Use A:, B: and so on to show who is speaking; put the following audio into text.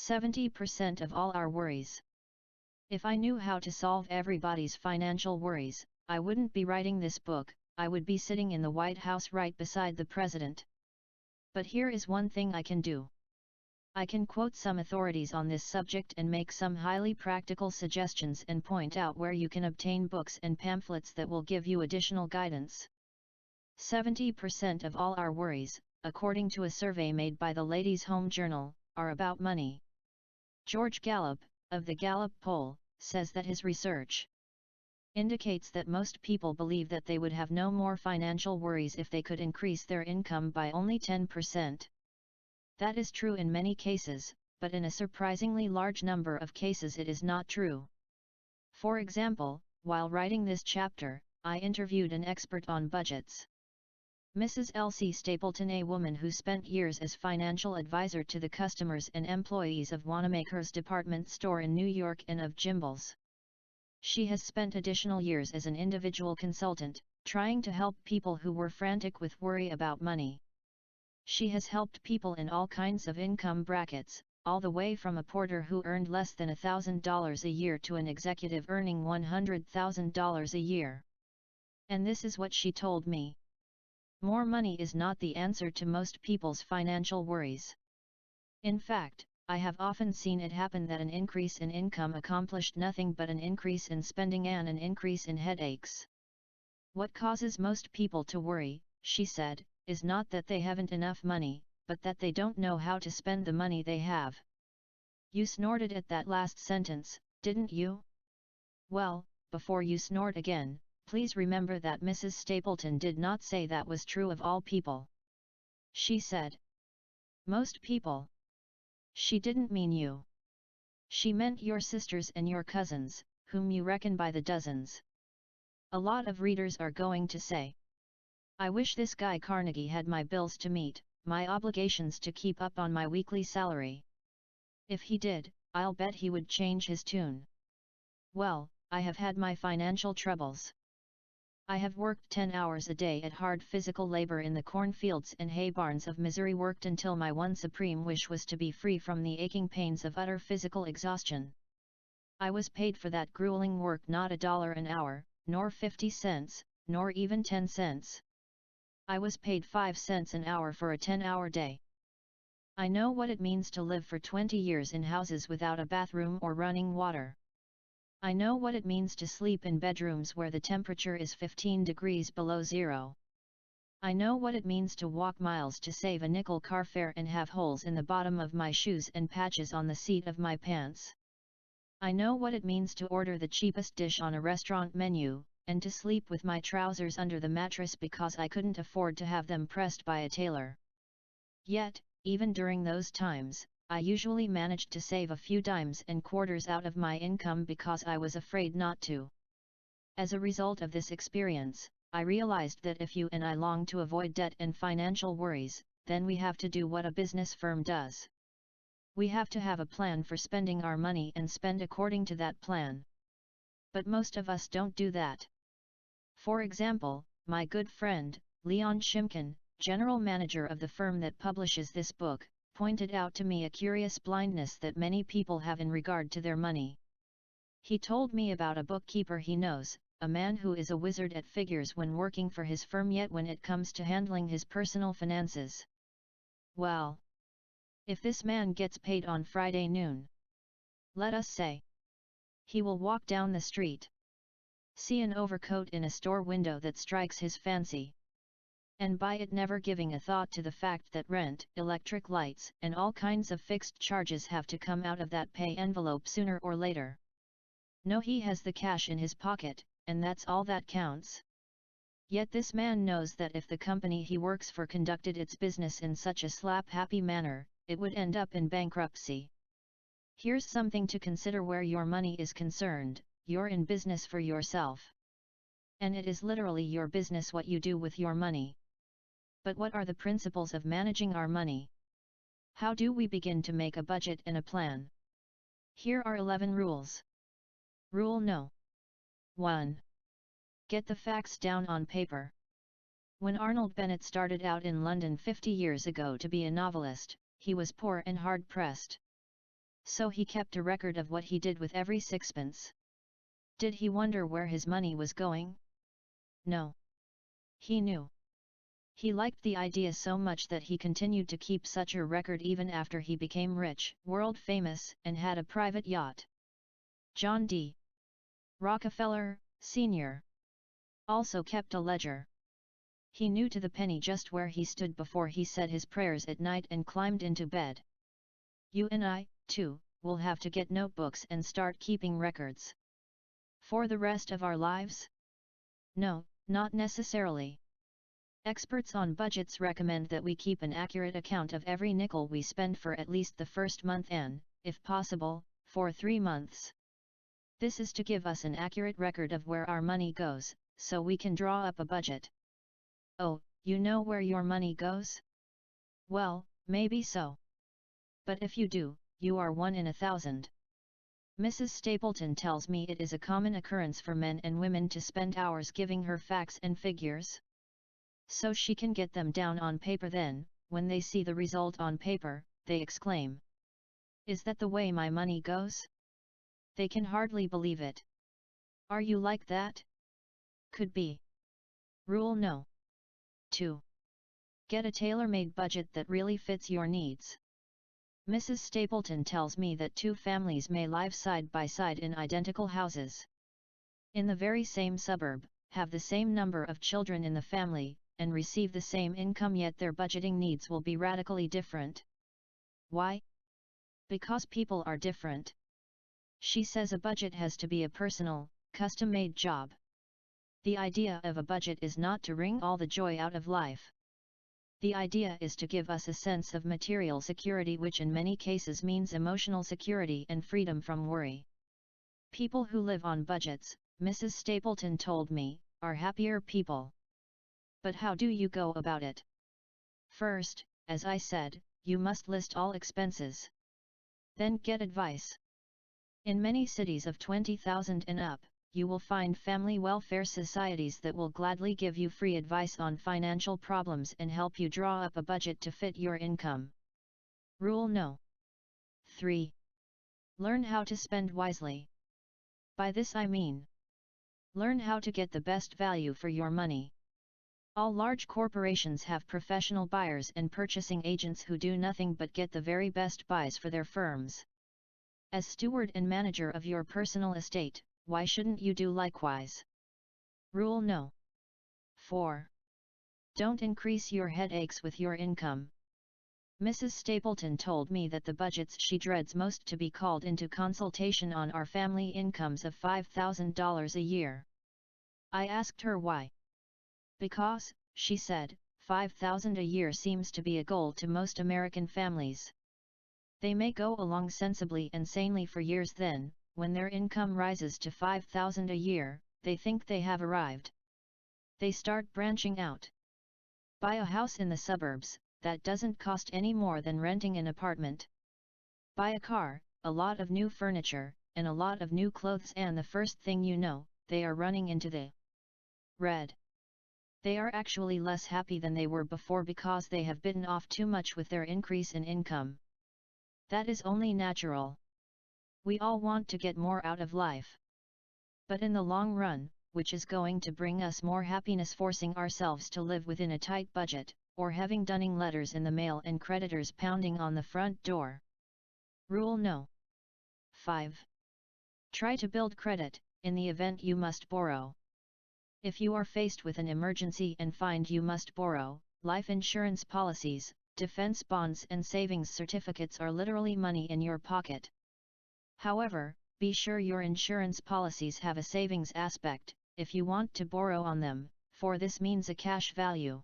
A: 70% of all our worries. If I knew how to solve everybody's financial worries, I wouldn't be writing this book, I would be sitting in the White House right beside the president. But here is one thing I can do. I can quote some authorities on this subject and make some highly practical suggestions and point out where you can obtain books and pamphlets that will give you additional guidance. 70% of all our worries, according to a survey made by the Ladies' Home Journal, are about money. George Gallup, of the Gallup Poll, says that his research indicates that most people believe that they would have no more financial worries if they could increase their income by only 10%. That is true in many cases, but in a surprisingly large number of cases it is not true. For example, while writing this chapter, I interviewed an expert on budgets. Mrs. Elsie Stapleton-a woman who spent years as financial advisor to the customers and employees of Wanamaker's department store in New York and of Gimbel's. She has spent additional years as an individual consultant, trying to help people who were frantic with worry about money. She has helped people in all kinds of income brackets, all the way from a porter who earned less than $1,000 a year to an executive earning $100,000 a year. And this is what she told me. More money is not the answer to most people's financial worries. In fact, I have often seen it happen that an increase in income accomplished nothing but an increase in spending and an increase in headaches. What causes most people to worry, she said, is not that they haven't enough money, but that they don't know how to spend the money they have. You snorted at that last sentence, didn't you? Well, before you snort again, please remember that Mrs. Stapleton did not say that was true of all people. She said, most people. She didn't mean you. She meant your sisters and your cousins, whom you reckon by the dozens. A lot of readers are going to say, I wish this guy Carnegie had my bills to meet, my obligations to keep up on my weekly salary. If he did, I'll bet he would change his tune. Well, I have had my financial troubles. I have worked 10 hours a day at hard physical labor in the cornfields and hay barns of misery, worked until my one supreme wish was to be free from the aching pains of utter physical exhaustion. I was paid for that grueling work not $1 an hour, nor 50 cents, nor even 10 cents. I was paid 5 cents an hour for a 10-hour day. I know what it means to live for 20 years in houses without a bathroom or running water. I know what it means to sleep in bedrooms where the temperature is 15 degrees below zero. I know what it means to walk miles to save a nickel car fare and have holes in the bottom of my shoes and patches on the seat of my pants. I know what it means to order the cheapest dish on a restaurant menu, and to sleep with my trousers under the mattress because I couldn't afford to have them pressed by a tailor. Yet, even during those times, I usually managed to save a few dimes and quarters out of my income because I was afraid not to. As a result of this experience, I realized that if you and I long to avoid debt and financial worries, then we have to do what a business firm does. We have to have a plan for spending our money and spend according to that plan. But most of us don't do that. For example, my good friend, Leon Shimkin, general manager of the firm that publishes this book, pointed out to me a curious blindness that many people have in regard to their money. He told me about a bookkeeper he knows, a man who is a wizard at figures when working for his firm, yet when it comes to handling his personal finances. Well, if this man gets paid on Friday noon, let us say, he will walk down the street, see an overcoat in a store window that strikes his fancy, and buy it, never giving a thought to the fact that rent, electric lights, and all kinds of fixed charges have to come out of that pay envelope sooner or later. No, he has the cash in his pocket, and that's all that counts. Yet this man knows that if the company he works for conducted its business in such a slap-happy manner, it would end up in bankruptcy. Here's something to consider where your money is concerned: you're in business for yourself. And it is literally your business what you do with your money. But what are the principles of managing our money? How do we begin to make a budget and a plan? Here are 11 rules. Rule No. 1. Get the facts down on paper. When Arnold Bennett started out in London 50 years ago to be a novelist, he was poor and hard-pressed. So he kept a record of what he did with every sixpence. Did he wonder where his money was going? No. He knew. He liked the idea so much that he continued to keep such a record even after he became rich, world famous, and had a private yacht. John D. Rockefeller, Sr. also kept a ledger. He knew to the penny just where he stood before he said his prayers at night and climbed into bed. You and I, too, will have to get notebooks and start keeping records. For the rest of our lives? No, not necessarily. Experts on budgets recommend that we keep an accurate account of every nickel we spend for at least the first month and, if possible, for 3 months. This is to give us an accurate record of where our money goes, so we can draw up a budget. Oh, you know where your money goes? Well, maybe so. But if you do, you are 1 in 1,000. Mrs. Stapleton tells me it is a common occurrence for men and women to spend hours giving her facts and figures. So she can get them down on paper, then, when they see the result on paper, they exclaim, "Is that the way my money goes?" They can hardly believe it. Are you like that? Could be. Rule No. 2. Get a tailor-made budget that really fits your needs. Mrs. Stapleton tells me that 2 families may live side by side in identical houses. In the very same suburb, have the same number of children in the family, and receive the same income, yet their budgeting needs will be radically different. Why? Because people are different. She says a budget has to be a personal, custom-made job. The idea of a budget is not to wring all the joy out of life. The idea is to give us a sense of material security, which in many cases means emotional security and freedom from worry. People who live on budgets, Mrs. Stapleton told me, are happier people. But how do you go about it? First, as I said, you must list all expenses. Then get advice. In many cities of 20,000 and up, you will find family welfare societies that will gladly give you free advice on financial problems and help you draw up a budget to fit your income. Rule No. 3. Learn how to spend wisely. By this I mean, learn how to get the best value for your money. All large corporations have professional buyers and purchasing agents who do nothing but get the very best buys for their firms. As steward and manager of your personal estate, why shouldn't you do likewise? Rule No. 4. Don't increase your headaches with your income. Mrs. Stapleton told me that the budgets she dreads most to be called into consultation on are family incomes of $5,000 a year. I asked her why. Because, she said, $5,000 a year seems to be a goal to most American families. They may go along sensibly and sanely for years, then, when their income rises to $5,000 a year, they think they have arrived. They start branching out. Buy a house in the suburbs, that doesn't cost any more than renting an apartment. Buy a car, a lot of new furniture, and a lot of new clothes, and the first thing you know, they are running into the red. They are actually less happy than they were before because they have bitten off too much with their increase in income. That is only natural. We all want to get more out of life. But in the long run, which is going to bring us more happiness, forcing ourselves to live within a tight budget, or having dunning letters in the mail and creditors pounding on the front door? Rule No. 5. Try to build credit, in the event you must borrow. If you are faced with an emergency and find you must borrow, life insurance policies, defense bonds and savings certificates are literally money in your pocket. However, be sure your insurance policies have a savings aspect, if you want to borrow on them, for this means a cash value.